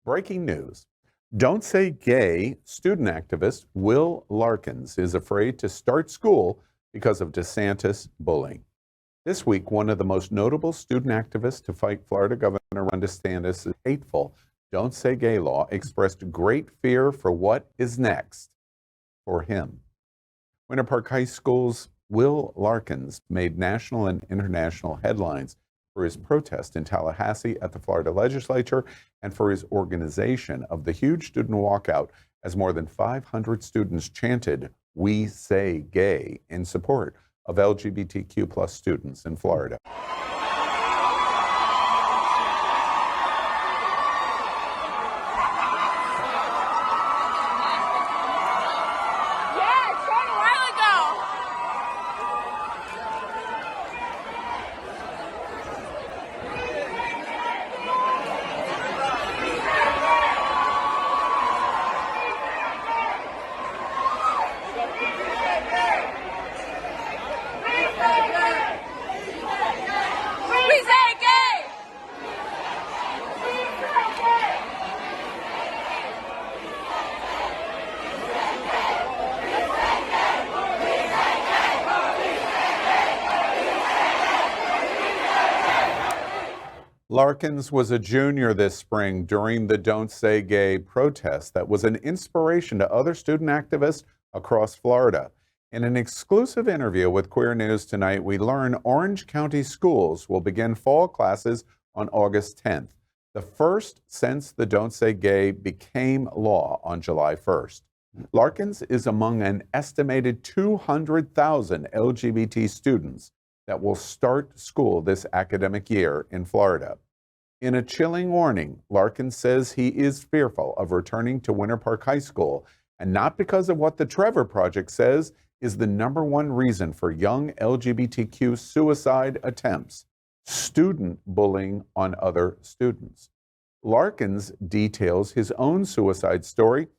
Breaking news. Don't Say Gay student activist Will Larkins is afraid to start school because of DeSantis bullying. This week, one of the most notable student activists to fight Florida Governor Ron DeSantis' hateful Don't Say Gay law expressed great fear for what is next for him. Winter Park High School's Will Larkins made national and international headlines for his protest in Tallahassee at the Florida legislature and for his organization of the huge student walkout as more than 500 students chanted, "We Say Gay," in support of LGBTQ plus students in Florida. Larkins was a junior this spring during the Don't Say Gay protest that was an inspiration to other student activists across Florida. In an exclusive interview with Queer News Tonight, we learn Orange County schools will begin fall classes on August 10th, the first since the Don't Say Gay became law on July 1st. Larkins is among an estimated 200,000 LGBT students that will start school this academic year in Florida. In a chilling warning, Larkins says he is fearful of returning to Winter Park High School, and not because of what the Trevor Project says is the #1 reason for young LGBTQ suicide attempts: student bullying on other students. Larkins details his own suicide story,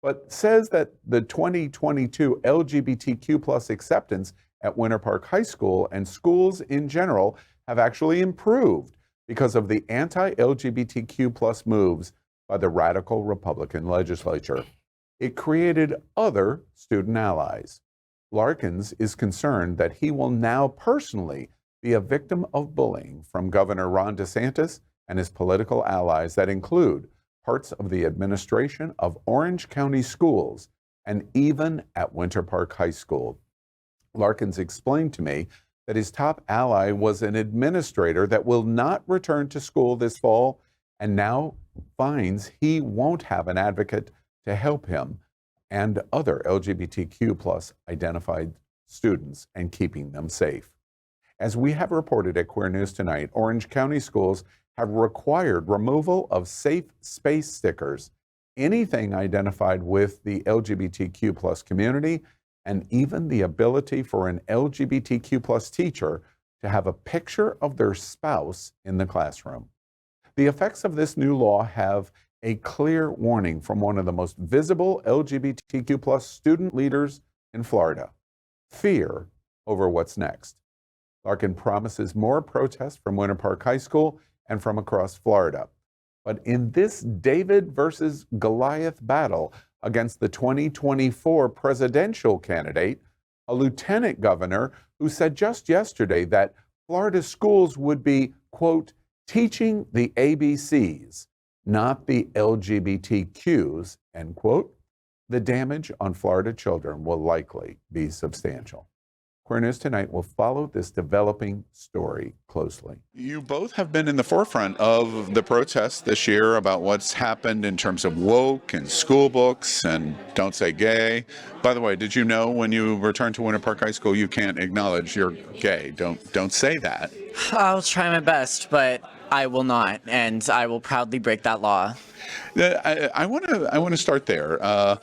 but says that the 2022 LGBTQ plus acceptance at Winter Park High School and schools in general have actually improved because of the anti-LGBTQ plus moves by the radical Republican legislature. It created other student allies. Larkins is concerned that he will now personally be a victim of bullying from Governor Ron DeSantis and his political allies that include parts of the administration of Orange County schools and even at Winter Park High School. Larkins explained to me that his top ally was an administrator that will not return to school this fall and now finds he won't have an advocate to help him and other LGBTQ plus identified students and keeping them safe. As we have reported at Queer News Tonight, Orange County schools have required removal of safe space stickers, anything identified with the LGBTQ plus community, and even the ability for an LGBTQ plus teacher to have a picture of their spouse in the classroom. The effects of this new law have a clear warning from one of the most visible LGBTQ plus student leaders in Florida: fear over what's next. Larkin promises more protests from Winter Park High School and from across Florida. But in this David versus Goliath battle against the 2024 presidential candidate, a lieutenant governor who said just yesterday that Florida schools would be, quote, teaching the ABCs, not the LGBTQs, end quote, the damage on Florida children will likely be substantial. Queer News Tonight will follow this developing story closely. You both have been in the forefront of the protests this year about what's happened in terms of woke and school books and Don't Say Gay. By the way, did you know when you return to Winter Park High School, you can't acknowledge you're gay? Don't say that. I'll try my best, but I will not, and I will proudly break that law. I want to start there.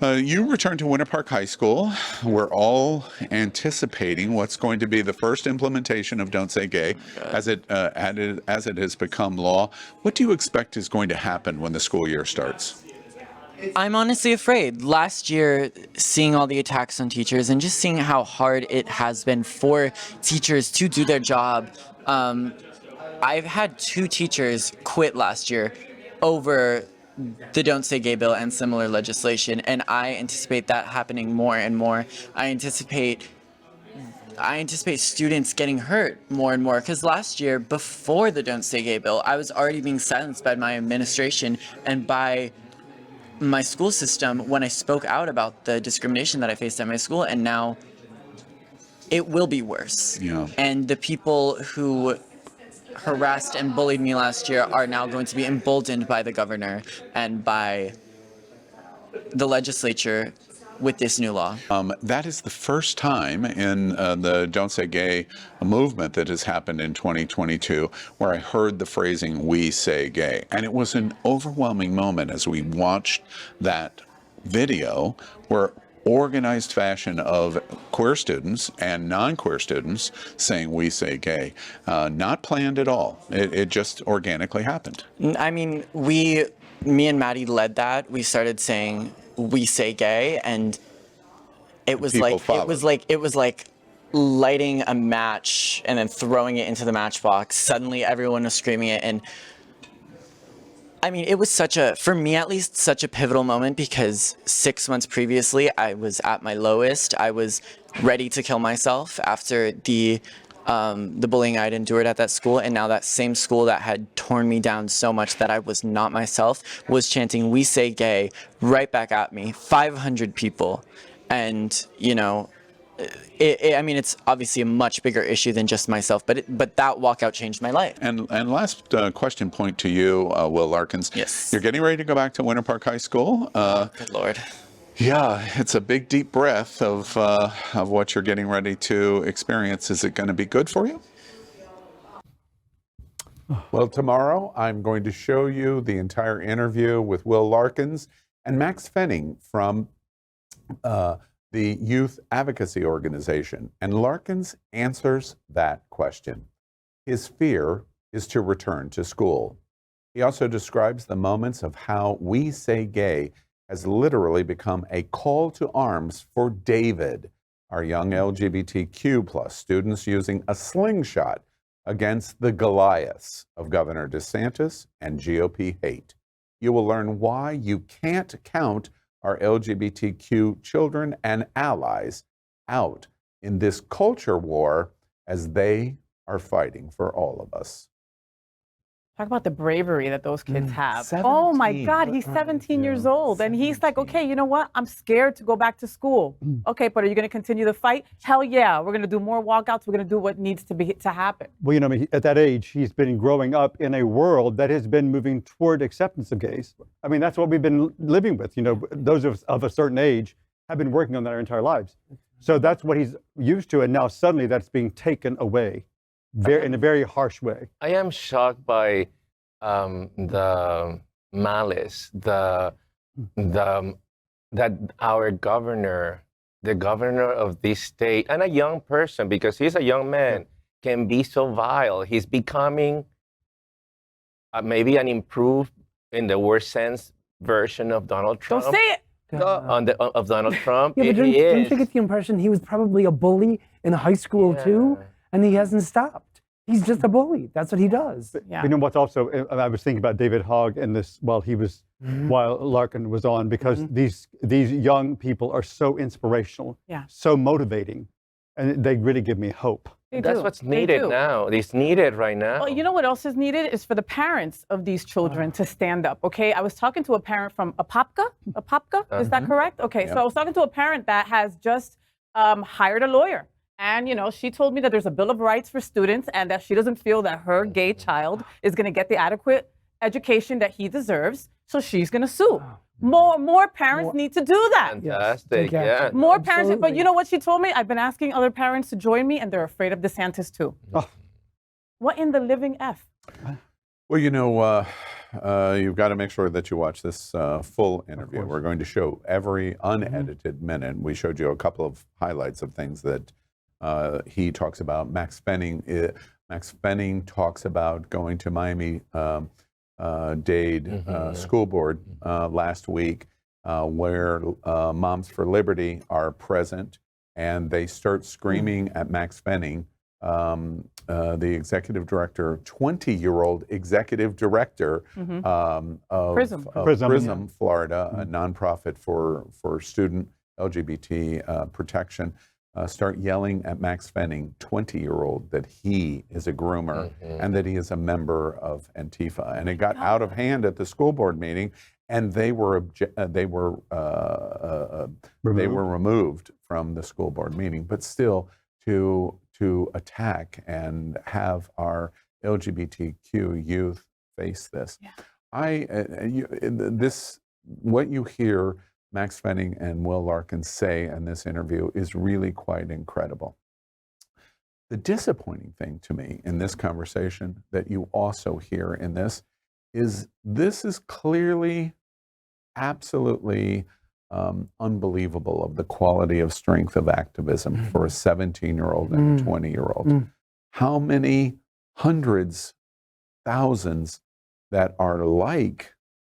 You return to Winter Park High School. We're all anticipating what's going to be the first implementation of Don't Say Gay as it has become law. What do you expect is going to happen when the school year starts? I'm honestly afraid. Last year, seeing all the attacks on teachers and just seeing how hard it has been for teachers to do their job, I've had 2 teachers quit last year over the Don't Say Gay bill and similar legislation, and I anticipate that happening more and more. I anticipate students getting hurt more and more, because last year, before the Don't Say Gay bill, I was already being silenced by my administration and by my school system when I spoke out about the discrimination that I faced at my school, and now it will be worse. Yeah. And the people who harassed and bullied me last year are now going to be emboldened by the governor and by the legislature with this new law. That is the first time in the Don't Say Gay movement that has happened in 2022 where I heard the phrasing, "we say gay." And it was an overwhelming moment as we watched that video where organized fashion of queer students and non-queer students saying "we say gay." Not planned at all. It just organically happened. I mean, me and Maddie led that. We started saying "we say gay," and it was like lighting a match and then throwing it into the matchbox. Suddenly everyone was screaming it, and I mean, it was for me at least, such a pivotal moment, because 6 months previously I was at my lowest. I was ready to kill myself after the bullying I'd endured at that school, and now that same school that had torn me down so much that I was not myself was chanting "we say gay" right back at me. 500 people, and you know, I mean, it's obviously a much bigger issue than just myself, but that walkout changed my life. And last question point to you, Will Larkins. Yes. You're getting ready to go back to Winter Park High School. Good Lord. Yeah, it's a big, deep breath of what you're getting ready to experience. Is it going to be good for you? Well, tomorrow I'm going to show you the entire interview with Will Larkins and Max Fenning from the Youth Advocacy Organization. And Larkins answers that question. His fear is to return to school. He also describes the moments of how "we say gay" has literally become a call to arms for David, our young LGBTQ plus students using a slingshot against the Goliaths of Governor DeSantis and GOP hate. You will learn why you can't count our LGBTQ children and allies out in this culture war as they are fighting for all of us. Talk about the bravery that those kids have. Oh my 17. God, he's 17 years old. And he's like, okay, you know what? I'm scared to go back to school. Okay, but are you going to continue the fight? Hell yeah. We're going to do more walkouts. We're going to do what needs to happen. Well, you know, I mean, at that age, he's been growing up in a world that has been moving toward acceptance of gays. I mean, that's what we've been living with. You know, those of a certain age have been working on that our entire lives. So that's what he's used to. And now suddenly that's being taken away in a very harsh way. I am shocked by the malice, that our governor, the governor of this state, and a young person, because he's a young man, can be so vile. He's becoming maybe an improved, in the worst sense, version of Donald Trump. Don't say it. Of Donald Trump. Yeah, but don't you get the impression he was probably a bully in high school too, and he hasn't stopped? He's just a bully. That's what he does. Yeah. You know what's also, I was thinking about David Hogg in this while Larkin was on, because these young people are so inspirational, so motivating, and they really give me hope. That's what's needed now. It's needed right now. Well, you know what else is needed is for the parents of these children to stand up, okay? I was talking to a parent from Apopka, is that correct? Okay, so I was talking to a parent that has just hired a lawyer. And, you know, she told me that there's a Bill of Rights for students and that she doesn't feel that her gay child is going to get the adequate education that he deserves. So she's going to sue. More parents need to do that. Fantastic, yeah. More parents. But you know what she told me? I've been asking other parents to join me, and they're afraid of DeSantis too. What in the living F? Well, you know, you've got to make sure that you watch this full interview. We're going to show every unedited minute. We showed you a couple of highlights of things that he talks about. Max Fenning talks about going to Miami-Dade School Board last week, where Moms for Liberty are present, and they start screaming at Max Fenning the executive director, 20-year-old executive director of Prism. Florida, a nonprofit for student LGBT protection, start yelling at Max Fenning, 20-year-old, that he is a groomer and that he is a member of Antifa. And it got out of hand at the school board meeting, and they were removed from the school board meeting. But still, to attack and have our LGBTQ youth face this, what you hear Max Fenning and Will Larkins say in this interview is really quite incredible. The disappointing thing to me in this conversation that you also hear in this is clearly absolutely unbelievable of the quality of strength of activism for a 17-year-old and a 20-year-old. How many hundreds, thousands that are like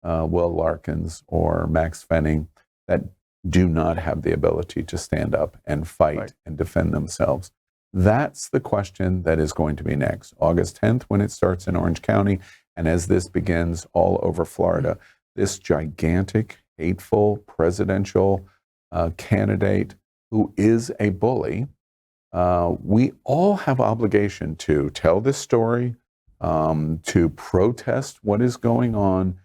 Will Larkins or Max Fenning that do not have the ability to stand up and fight and defend themselves? That's the question that is going to be next. August 10th, when it starts in Orange County, and as this begins all over Florida, this gigantic, hateful presidential candidate who is a bully, we all have obligation to tell this story, to protest what is going on,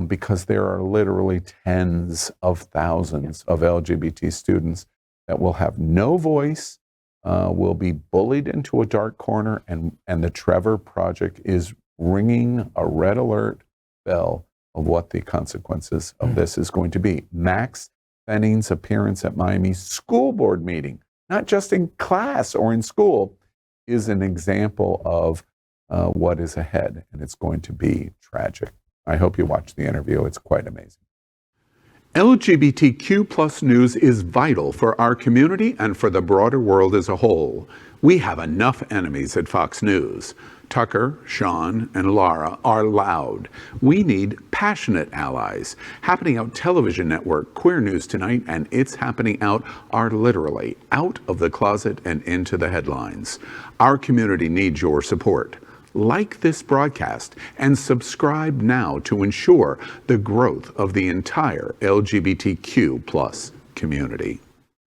because there are literally tens of thousands of LGBT students that will have no voice, will be bullied into a dark corner, and the Trevor Project is ringing a red alert bell of what the consequences of this is going to be. Max Fenning's appearance at Miami's school board meeting, not just in class or in school, is an example of what is ahead, and it's going to be tragic. I hope you watch the interview. It's quite amazing. LGBTQ plus news is vital for our community and for the broader world as a whole. We have enough enemies at Fox News. Tucker, Sean, and Laura are loud. We need passionate allies. Happening Out Television Network, Queer News Tonight, and It's Happening Out are literally out of the closet and into the headlines. Our community needs your support. Like this broadcast and subscribe now to ensure the growth of the entire LGBTQ plus community.